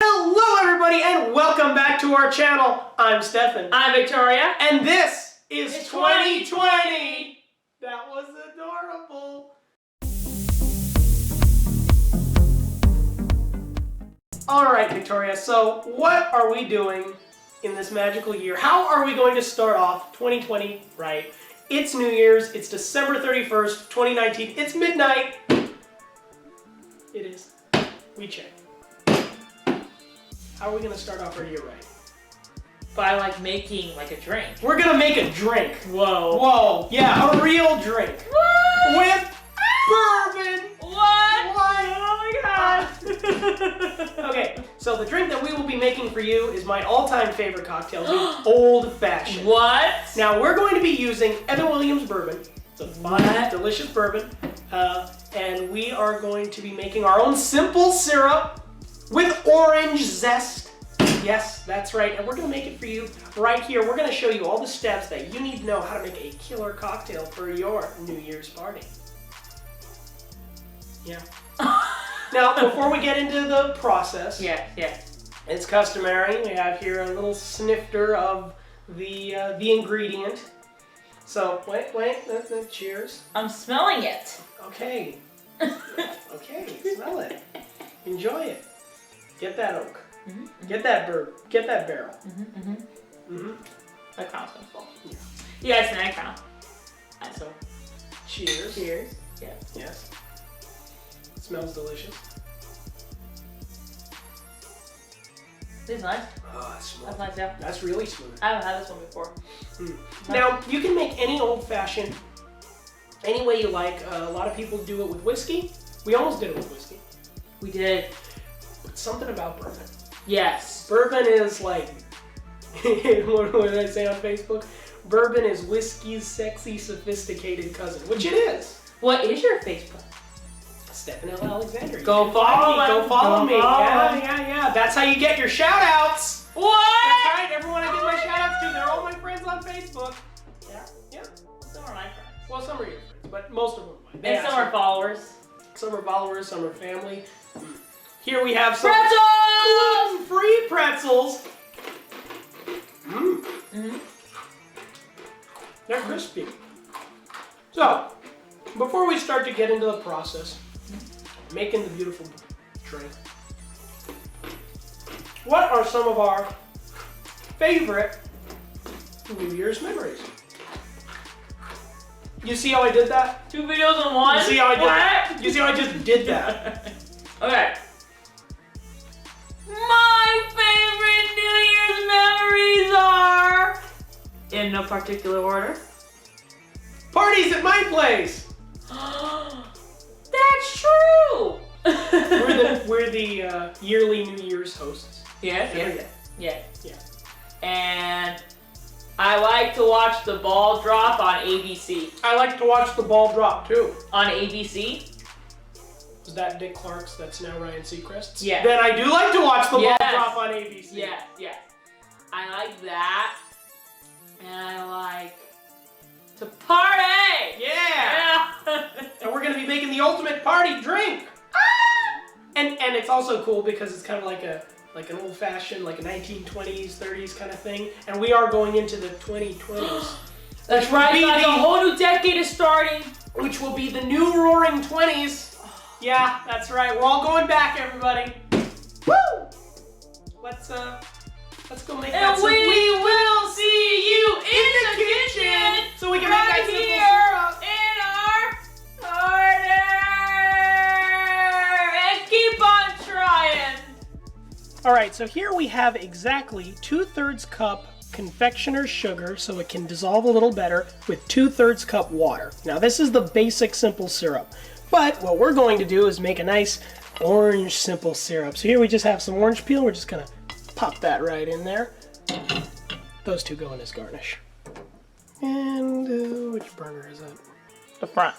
Hello everybody and welcome back to our channel. I'm Stephan. I'm Victoria. And this is 2020. That was adorable. Alright Victoria, so what are we doing in this magical year? How are we going to start off 2020 right? It's New Year's, it's December 31st, 2019, it's midnight. It is. We check. How are we going to start off our year right? By making a drink. We're going to make a drink. Whoa. Whoa. Yeah, a real drink. What? With bourbon. What? Oh my god. Okay, so the drink that we will be making for you is my all-time favorite cocktail, the Old Fashioned. What? Now, we're going to be using Evan Williams bourbon. It's a fine, delicious bourbon. And we are going to be making our own simple syrup with orange zest. Yes, that's right. And we're going to make it for you right here. We're going to show you all the steps that you need to know how to make a killer cocktail for your New Year's party. Yeah. Now, before we get into the process, it's customary. We have here a little snifter of the ingredient. So, wait, cheers. I'm smelling it. Okay. Okay, smell it. Enjoy it. Get that oak. Get that bird. Get that barrel. My crown's gonna fall. Yeah. Yes, and I crown. So, cheers. Cheers. Yes. Yes. It smells delicious. This is nice. Oh, that's smooth. That's nice, yeah. That's really smooth. I haven't had this one before. Now, you can make any old-fashioned any way you like. A lot of people do it with whiskey. We almost did it with whiskey. We did. But something about bourbon. Yes. Bourbon is like, what did I say on Facebook? Bourbon is whiskey's sexy, sophisticated cousin, which it is. What is your Facebook? Stephan L. Alexander. Go follow me. Go follow me. Yeah. That's how you get your shout-outs. What? That's right. Everyone I give my shout-outs to, they're all my friends on Facebook. Yeah. Some are my friends. Well, some are your friends, but most of them are mine. And some are followers. Some are followers, some are family. Here we have some pretzels! gluten-free pretzels. They're crispy. So, before we start to get into the process, making the beautiful drink, what are some of our favorite New Year's memories? You see how I did that? 2 videos in one? You see how I did that? You see how I just did that? Okay. My favorite New Year's memories are, in no particular order, Parties at my place! That's true! We're the yearly New Year's hosts. Yes. Yeah. And I like to watch the ball drop on ABC. I like to watch the ball drop too. On ABC? Is that Dick Clark's? That's now Ryan Seacrest's? Yeah. Then I do like to watch the ball drop on ABC. Yes. I like that. And I like to party! Yeah! And we're going to be making the ultimate party drink! And it's also cool because it's kind of like an old-fashioned, like a 1920s, 30s kind of thing. And we are going into the 2020s. That's right, guys. A whole new decade is starting. Which will be the new roaring 20s. Yeah, that's right. We're all going back, everybody. Woo! Let's go make that. And we will see you in the kitchen. So we can right make that here in our order. And keep on trying. All right, so here we have exactly 2/3 cup confectioner's sugar, so it can dissolve a little better, with 2/3 cup water. Now this is the basic simple syrup. But what we're going to do is make a nice orange simple syrup. So here we just have some orange peel. We're just gonna pop that right in there. Those two go in as garnish. And which burner is that? The front.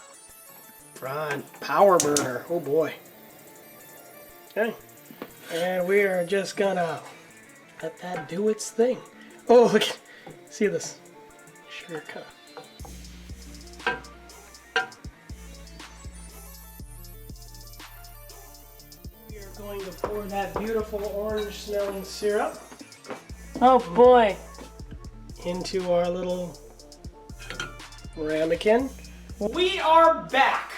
Front. Power burner. Oh boy. Okay. And we are just gonna let that do its thing. Oh, look. See this? Sugar kind of. going to pour that beautiful orange smelling syrup Oh boy. into our little ramekin. We are back.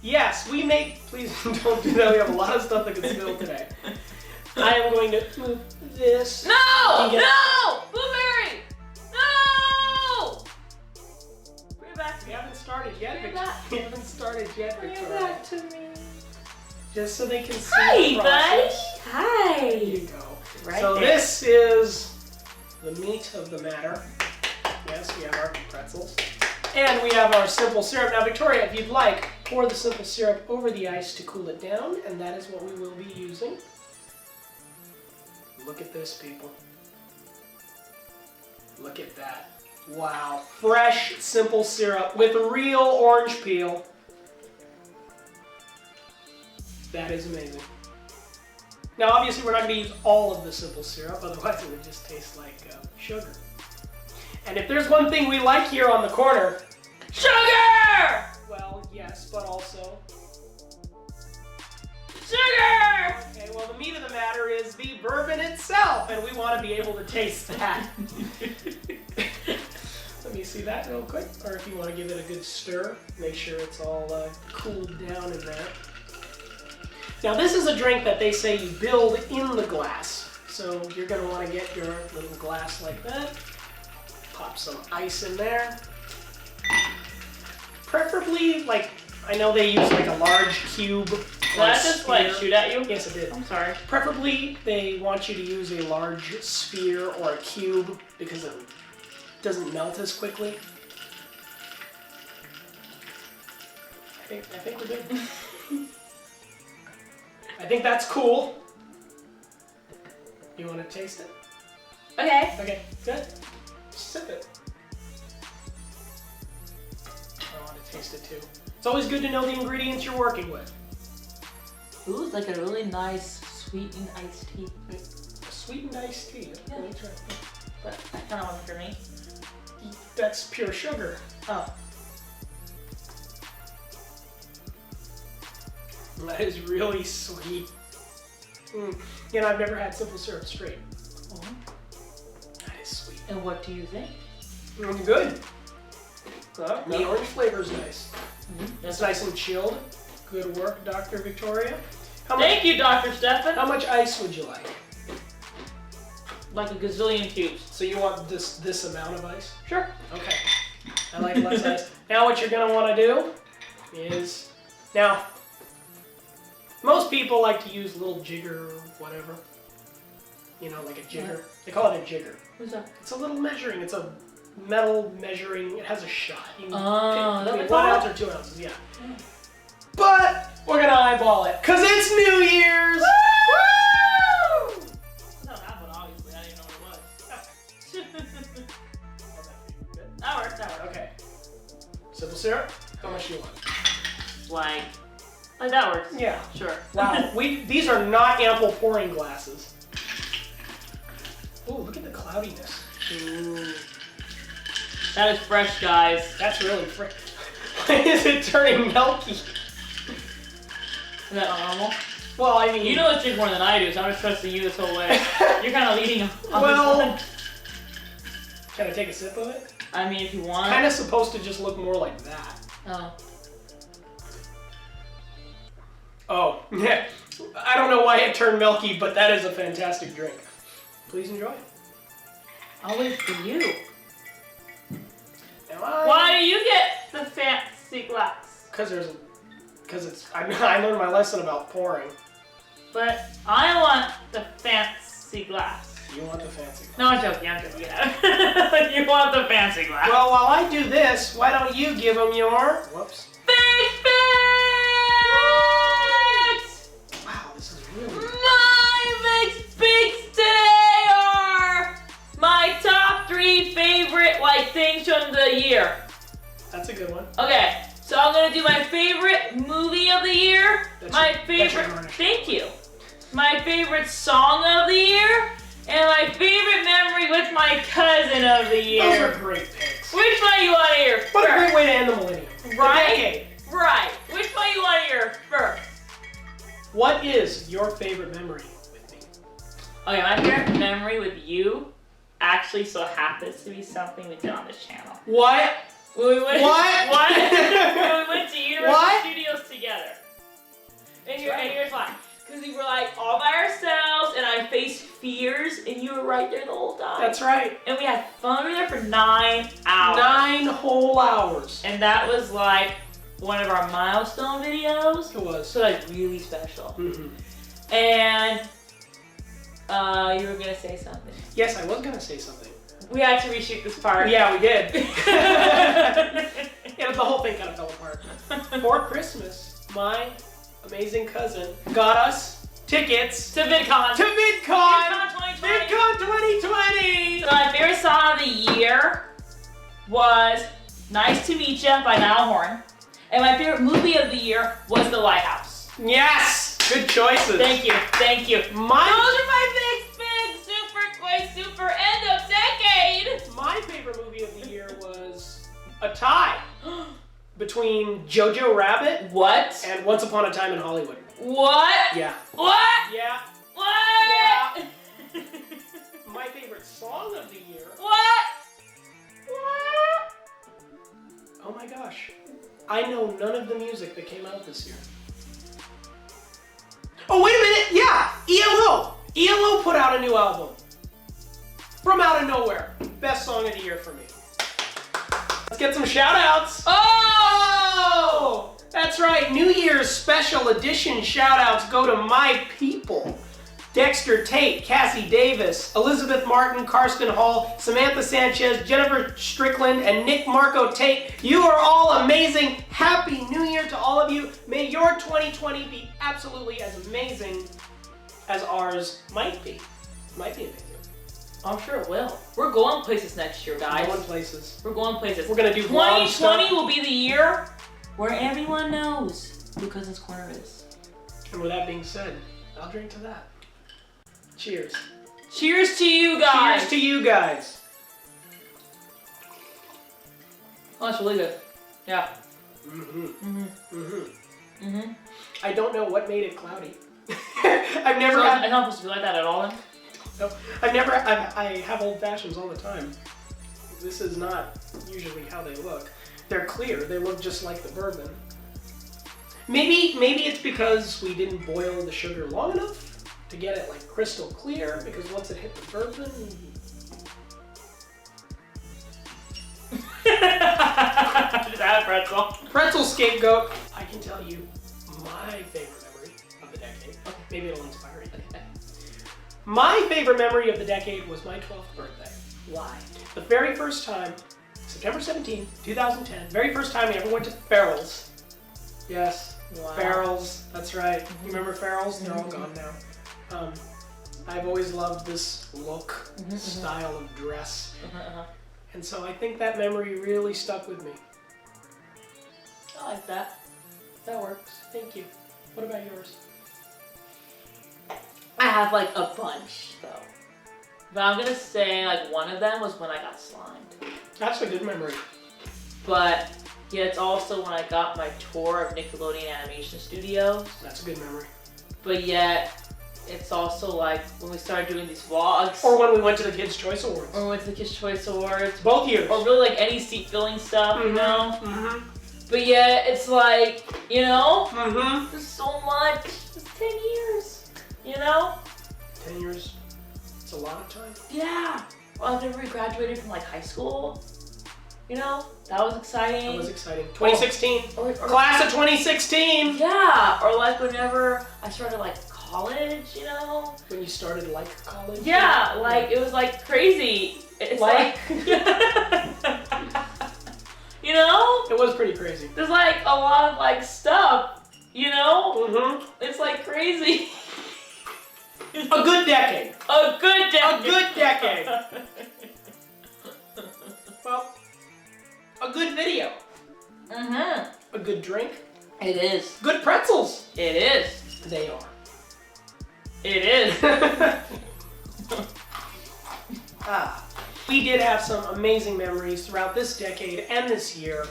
Yes, we make, please don't do that. We have a lot of stuff that can spill today. I am going to move this. No! No! Blueberry! No! Bring it back to We me. haven't started yet, Bring it Victoria. back. We haven't started yet, Bring it Victoria. back to me. Just so they can see Hi, the buddy. process. Hi. There you go. Right So there. this is the meat of the matter. Yes, we have our pretzels. And we have our simple syrup. Now, Victoria, if you'd like, pour the simple syrup over the ice to cool it down, and that is what we will be using. Look at this, people. Look at that. Wow. Fresh, simple syrup with real orange peel. That is amazing. Now, obviously, we're not going to use all of the simple syrup, otherwise it would just taste like sugar. And if there's one thing we like here on the corner, Sugar! well, yes, but also... Sugar! Okay, well, the meat of the matter is the bourbon itself, and we want to be able to taste that. Let me see that real quick. Or if you want to give it a good stir, make sure it's all cooled down in that. Now, this is a drink that they say you build in the glass. So you're going to want to get your little glass like that. Pop some ice in there. Preferably, like, I know they use like a large cube. Did that just like shoot at you? Yes, it did. I'm sorry. Preferably, they want you to use a large sphere or a cube because it doesn't melt as quickly. I think we're good. I think that's cool. You want to taste it? Okay. Okay, good. Sip it. I want to taste it too. It's always good to know the ingredients you're working with. Ooh, it's like a really nice sweetened iced tea. Sweetened iced tea. Yeah. Let me try. But I kind of want it for me. That's pure sugar. Oh. That is really sweet. You know, I've never had simple syrup straight. Oh. That is sweet. And what do you think? Good. The orange flavor is nice. Mm-hmm. It's nice and chilled. Good work, Dr. Victoria. How Thank you, Dr. Stephan. How much ice would you like? Like a gazillion cubes. So you want this amount of ice? Sure. Okay. I like less ice. Now what you're going to want to do is... Now, most people like to use a little jigger or whatever. You know, like a jigger. They call it a jigger. What's that? It's a little measuring. It's a metal measuring. It has a shot. You can Oh, pick that's 1 all? ounce or 2 ounces, yeah. But we're going to eyeball it because it's New Year's! Woo! No, that one, obviously. I didn't know what it was. That works, that works. Okay. Simple syrup, how much do you want? Like that works. Yeah. Sure. Wow, these are not ample pouring glasses. Oh, look at the cloudiness. Ooh. That is fresh, guys. That's really fresh. Why is it turning milky? Is that not normal? Well, I mean... You know the trick more than I do, so I'm just trusting you this whole way. You're kind of leading on Well... this one. Can I take a sip of it? I mean, if you want. Kind of supposed to just look more like that. Oh. Oh, yeah. I don't know why it turned milky, but that is a fantastic drink. Please enjoy. Always for you. Now Why do you get the fancy glass? Because I learned my lesson about pouring. But I want the fancy glass. You want the fancy glass. No, I'm joking. Yeah. You want the fancy glass. Well, while I do this, why don't you give them your... Whoops. Big Bigs! Wow, this is really... My Big Bigs today are my top 3 favorite things from the year. That's a good one. Okay, so I'm gonna do my favorite movie of the year, That's your garnish. thank you, my favorite song of the year, and my favorite memory with my cousin of the year. Those are great picks. Which one you want to hear first? What a great way to end the millennium. Right? Okay. Right. Which one you want to hear first? What is your favorite memory with me? Okay, my favorite memory with you actually so happens to be something we did on this channel. What? When we went, What? when we went to Universal What? Studios together. And here's why. Because we were like all by ourselves and I faced fears and you were right there the whole time. That's right. And we had fun. We were there for 9 hours. 9 whole hours. And that was like one of our milestone videos. It was. So like really special. Mm-hmm. And you were gonna say something. Yes, I was gonna say something. We had to reshoot this part. Yeah, we did. Yeah, the whole thing kind of fell apart. For Christmas, my amazing cousin got us tickets To VidCon. to VidCon. VidCon 2020. VidCon 2020. So my favorite song of the year was Nice to Meet Ya by Niall Horan. And my favorite movie of the year was The Lighthouse. Yes, good choices. Thank you, thank you. Those are My my big, super end of decade. my favorite movie of the year was a tie between Jojo Rabbit What? and Once Upon a Time in Hollywood. What? Yeah. What? Yeah. What? Yeah. My favorite song of the year. What? What? Oh my gosh. I know none of the music that came out this year. Oh, wait a minute. Yeah. ELO. ELO put out a new album. From out of nowhere. Best song of the year for me. Let's get some shout outs. Oh! That's right. New Year's special edition shout outs go to my people. Dexter Tate, Cassie Davis, Elizabeth Martin, Karsten Hall, Samantha Sanchez, Jennifer Strickland, and Nick Marco Tate. You are all amazing. Happy New Year to all of you. May your 2020 be absolutely as amazing as ours might be. Might be amazing. I'm sure it will. We're going places next year, guys. Going places. We're going places. We're gonna do vlog 2020 stuff. will be the year where everyone knows who Cousin's Corner is. And with that being said, I'll drink to that. Cheers. Cheers to you guys. Cheers to you guys. Oh, that's really good. Yeah. I don't know what made it cloudy. I've never So had. it's not supposed to be like that at all then? No, I have old fashions all the time. This is not usually how they look. They're clear. They look just like the bourbon. Maybe it's because we didn't boil the sugar long enough to get it like crystal clear. Because once it hit the bourbon. Just add a pretzel. Pretzel scapegoat. I can tell you my favorite memory of the decade. Maybe it'll inspire you. My favorite memory of the decade was my 12th birthday. Why? The very first time, September 17th, 2010, very first time we ever went to Farrell's. Yes, Wow. Farrell's, that's right. You remember Farrell's? They're all gone now. I've always loved this look, style of dress. And so I think that memory really stuck with me. I like that. That works. Thank you. What about yours? I have like a bunch though. But I'm gonna say like one of them was when I got slimed. That's a good memory. But yeah, it's also when I got my tour of Nickelodeon Animation Studios. That's a good memory. But yet, it's also like when we started doing these vlogs. Or when we went to the Kids' Choice Awards. Or we went to the Kids' Choice Awards. Both years. Or really like any seat filling stuff, you know? Mm-hmm. But yeah, it's like, you know? Mm-hmm. There's so much. It's 10 years, you know? 10 years. It's a lot of time. Yeah. Well, whenever we graduated from like high school, you know? That was exciting. That was exciting. 2016. Or Class of 2016. yeah. Or like whenever I started like college, you know? When you started like college. Yeah, like it was like crazy. It's like you know? It was pretty crazy. There's like a lot of like stuff, you know? Mm-hmm. It's like crazy. A good decade. A good decade. A good decade. Well, a good video. Mm-hmm. A good drink. It is. Good pretzels. It is. They are. It is. We did have some amazing memories throughout this decade and this year,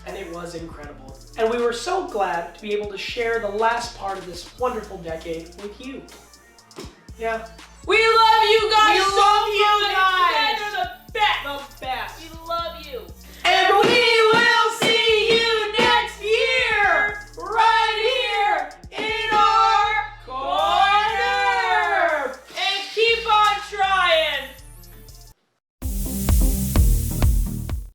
and it was incredible. And we were so glad to be able to share the last part of this wonderful decade with you. Yeah. We love you guys We so love